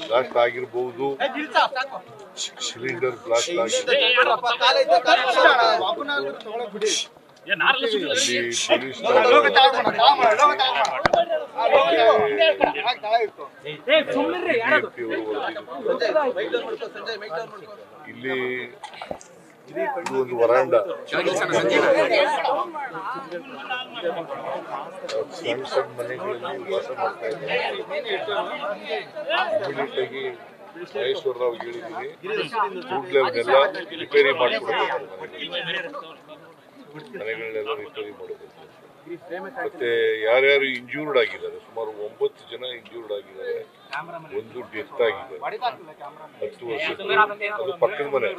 Blast ಆಗಿರಬಹುದು, cylinder blast ಆಗಿದೆ. ಇಲ್ಲಿ ಇದು ಒಂದು ವರಾಂಡ, ಸಣ್ಣ ಸಣ್ಣ ಮನೆಗಳಲ್ಲಿ ವಾಸ ಮಾಡ್ತಾ ಇದ್ದಾರೆ. ಇಮಿಡಿಯೇಟ್ ಆಗಿ ಮಹೇಶ್ವರರಾವ್ ಹೇಳಿದ್ದೀನಿ, ಕೂಡಲೇ ಅವನ್ನೆಲ್ಲ ರಿಪೇರಿ ಮಾಡಿಕೊಡ್ಬೇಕು, ಮನೆಗಳನ್ನೆಲ್ಲ ರಿಪೇರಿ ಮಾಡಬೇಕು. ಮತ್ತೆ ಯಾರ್ಯಾರು ಇಂಜೂರ್ಡ್ ಆಗಿದ್ದಾರೆ, ಸುಮಾರು 9 ಜನ ಇಂಜೂರ್ಡ್ ಆಗಿದ್ದಾರೆ, ಒಂದು ಡೆತ್ ಆಗಿದೆ. 10 ವರ್ಷದ ಅದು ಪಕ್ಕದ ಮನೆ,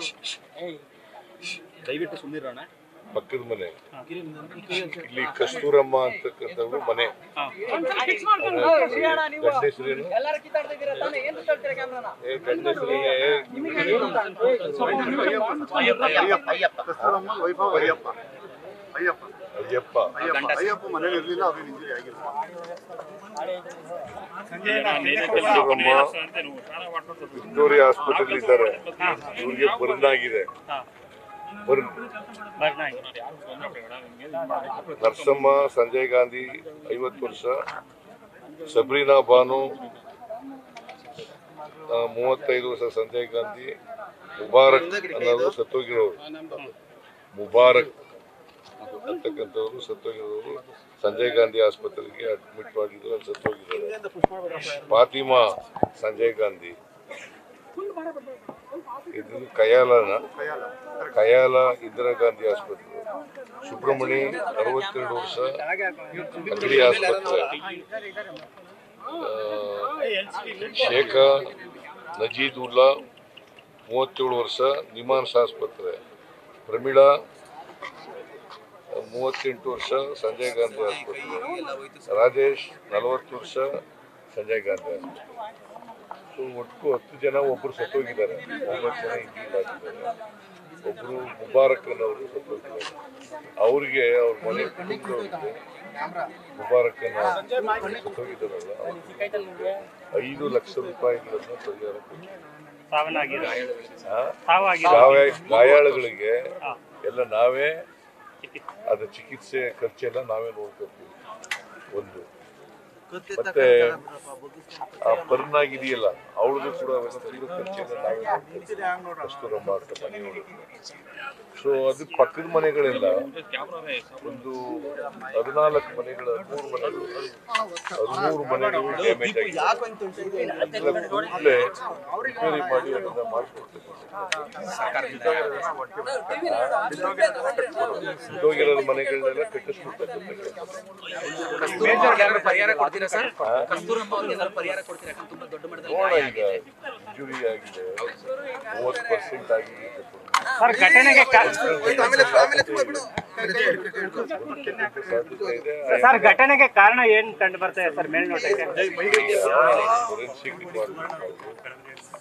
ಪಕ್ಕದ ಮನೆ. ಇಲ್ಲಿ ಕಸ್ತೂರಮ್ಮ ಅಂತಕ್ಕಂಥವ್ರು ಮನೆ. ಅಯ್ಯಪ್ಪ ಮನೇಲಿ ಇರಲಿಲ್ಲ, ಕಸ್ತೂರಮ್ಮ ವಿಕ್ಟೋರಿಯಾ ಆಸ್ಪತ್ರೆಯಲ್ಲಿ ಇದ್ದಾರೆ. ಇವ್ರಿಗೆ ಬರ್ನ್ ಆಗಿದೆ. ನರಸಮ್ಮ, ಸಂಜಯ್ ಗಾಂಧಿ 50 ವರ್ಷ, ಸಬ್ರೀನಾ ಬಾನು 35 ವರ್ಷ, ಸಂಜಯ್ ಗಾಂಧಿ, ಮುಬಾರಕ್ ಅನ್ನೋರು ಸತ್ತೋಗಿರೋರು, ಮುಬಾರಕ್ ಅಂತಕ್ಕಂಥವ್ರು ಸತ್ತೋಗಿರೋರು. ಸಂಜಯ್ ಗಾಂಧಿ ಆಸ್ಪತ್ರೆಗೆ ಅಡ್ಮಿಟ್ ಮಾಡಿದ್ರು, ಅಲ್ಲಿ ಸತ್ತೋಗಿದ್ದಾರೆ. ಫಾತಿಮಾ ಸಂಜಯ್ ಗಾಂಧಿ, ಇದು ಕಯಾಲ ಇಂದಿರಾ ಗಾಂಧಿ ಆಸ್ಪತ್ರೆ. ಸುಬ್ರಹ್ಮಣಿ 62 ವರ್ಷ, ಅಗ್ರಿ ಆಸ್ಪತ್ರೆ. ಶೇಖ ನಜೀದುಲ್ಲಾ 37 ವರ್ಷ, ನಿಮಾನ್ಸ್ ಆಸ್ಪತ್ರೆ. ಪ್ರಮೀಳಾ 38 ವರ್ಷ, ಸಂಜಯ್ ಗಾಂಧಿ ಆಸ್ಪತ್ರೆ. ರಾಜೇಶ್ 40 ವರ್ಷ, ಸಂಜಯ್ ಗಾಂಧಿ ಆಸ್ಪತ್ರೆ. ಒಟ್ಟು 10 ಜನ, ಒಬ್ಬರು ಸತ್ತೋಗಿದ್ದಾರೆ, 9 ಜನ ಇಂಜೂರ್ಡ್ ಆಗಿದ್ದಾರೆ. ಒಬ್ಬರು ಮುಬಾರಕ್ ಅನ್ನೋರು ಸತ್ತೋಗಿದ್ದಾರೆ. ಅವ್ರಿಗೆ ಅವ್ರ ಮನೆ ಕುಟುಂಬದವ್ರಿಗೆ ಮುಬಾರಕ್ ಅನ್ನೋ ಸತ್ತೋಗಿದ್ದಾರಲ್ಲ, 5 ಲಕ್ಷ ರೂಪಾಯಿಗಳನ್ನು ಪರಿಹಾರ ಕೊಡ್ತೀವಿ. ಗಾಯಾಳುಗಳಿಗೆ ಎಲ್ಲ ನಾವೇ ಅದ್ರ ಚಿಕಿತ್ಸೆ ಖರ್ಚೆಲ್ಲ ನಾವೇ ನೋಡ್ಕೊತೀವಿ. ಒಂದು ಮತ್ತೆ ಆ ಬರ್ನ್ ಆಗಿದೆಯಲ್ಲ, ಅವಳದು ಕೂಡ ಖರ್ಚೆಲ್ಲ ನಾವೇ ಕಸ್ತೂರಮ್ಮ ಅಂತ ಮನೆಯವರು. ಸೊ ಅದು ಪಕ್ಕದ ಮನೆಗಳೆಲ್ಲ ಒಂದು 14 ಮನೆಗಳು, 13 ಮನೆಗಳು ಡ್ಯಾಮೇಜ್ ಆಗಿದೆ. ಅದನ್ನ ಕೂಡಲೇ ರಿಪೇರಿ ಮಾಡಿ ಅದನ್ನ ಮಾಡಿಕೊಡ್ತೇವೆ. ಬಿದ್ದೋಗಿರೋ ಮನೆಗಳನ್ನೆಲ್ಲ ಕಟ್ಟಿಸ್ಕೊಡ್ತಕ್ಕಂಥ ಇಂಜುರಿ ಆಗಿದೆ, 30% ಆಗಿದೆ. ಘಟನೆಗೆ ಕಾರಣ ಏನ್ ಕಂಡು ಬರ್ತಾ ಇದೆ ಸರ್ ಮೇಲ್ನೋಟಕ್ಕೆ? Forensic department,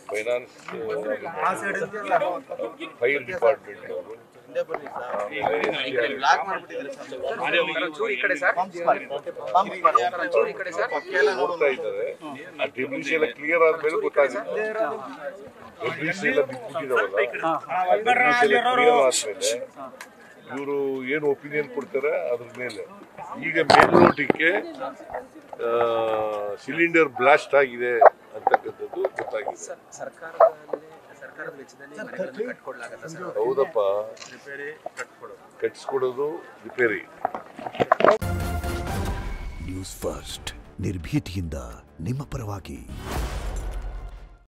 finance, fire department ಅವರು ನೋಡ್ತಾ ಇದ್ದಾರೆ. ಆ ಡೆಬ್ರಿಸ್ ಎಲ್ಲ ಕ್ಲಿಯರ್ ಆದ್ಮೇಲೆ ಗೊತ್ತಾಗುತ್ತೆ. ಡೆಬ್ರಿಸ್ ಎಲ್ಲ ಬಿಟ್ಬಿಟ್ಟಿದಾವಲ್ಲ, ಡೆಬ್ರಿಸ್ ಎಲ್ಲ ಕ್ಲಿಯರ್ ಆದ್ಮೇಲೆ ಇವರು ಏನು ಒಪಿನಿಯನ್ ಕೊಡ್ತಾರೆ ಅದ್ರ ಮೇಲೆ. ಈಗ ಮೇಲ್ನೋಟಕ್ಕೆ ಸಿಲಿಂಡರ್ ಬ್ಲಾಸ್ಟ್ ಆಗಿದೆ ಅಂತಕ್ಕಂಥದ್ದು ಗೊತ್ತಾಗಿದೆ. ಹೌದಪ್ಪ, ಕಟ್ಸ್ಕೊಡೋದು ರಿಪೇರಿ. ನ್ಯೂಸ್ ಫಸ್ಟ್, ನಿರ್ಭೀತಿಯಿಂದ ನಿಮ್ಮ ಪರವಾಗಿ.